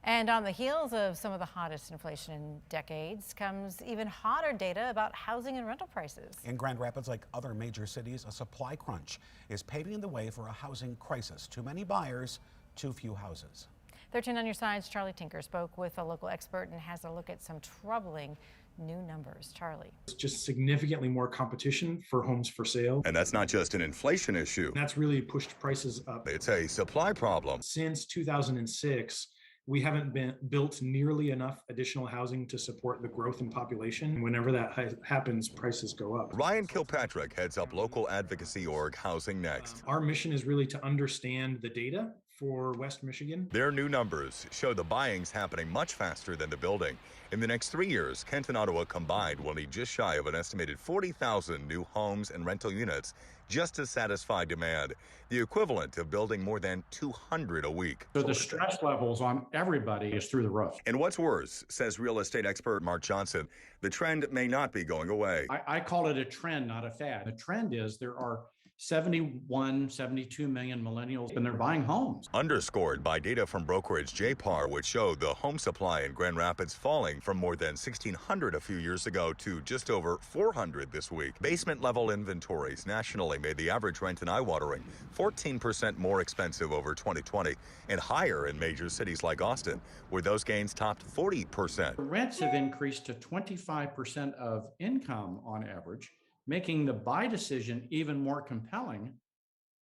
And on the heels of some of the hottest inflation in decades comes even hotter data about housing and rental prices. In Grand Rapids, like other major cities, a supply crunch is paving the way for a housing crisis. Too many buyers, too few houses. 13 on your side's Charlie Tinker spoke with a local expert and has a look at some troubling new numbers. Charlie. It's just significantly more competition for homes for sale. And that's not just an inflation issue. That's really pushed prices up. It's a supply problem. Since 2006, we haven't built nearly enough additional housing to support the growth in population. Whenever that happens, prices go up. Ryan Kilpatrick heads up local advocacy org Housing Next. Our mission is really to understand the data for West Michigan. Their new numbers show the buying's happening much faster than the building. In the next 3 years, Kent and Ottawa combined will need just shy of an estimated 40,000 new homes and rental units just to satisfy demand, the equivalent of building more than 200 a week. So the stress levels on everybody is through the roof. And what's worse, says real estate expert Mark Johnson, the trend may not be going away. I call it a trend, not a fad. The trend is there are 71, 72 million millennials and they're buying homes. Underscored by data from brokerage JPAR, which showed the home supply in Grand Rapids falling from more than 1,600 a few years ago to just over 400 this week. Basement level inventories nationally made the average rent in eye-watering 14% more expensive over 2020 and higher in major cities like Austin, where those gains topped 40%. Rents have increased to 25% of income on average, making the buy decision even more compelling.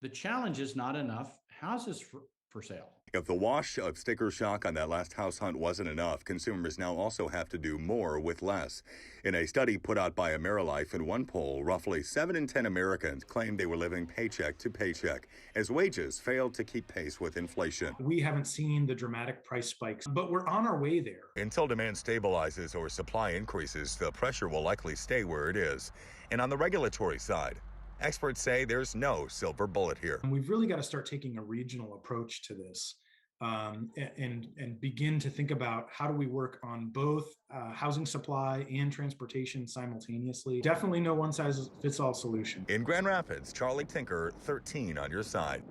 The challenge is not enough houses for sale. If the wash of sticker shock on that last house hunt wasn't enough, consumers now also have to do more with less. In a study put out by AmeriLife, in one poll, roughly 7 in 10 Americans claimed they were living paycheck to paycheck as wages failed to keep pace with inflation. We haven't seen the dramatic price spikes, but we're on our way there. Until demand stabilizes or supply increases, the pressure will likely stay where it is. And on the regulatory side, experts say there's no silver bullet here. And we've really got to start taking a regional approach to this and begin to think about how do we work on both housing supply and transportation simultaneously. Definitely no one size fits all solution. In Grand Rapids, Charlie Tinker, 13 on your side.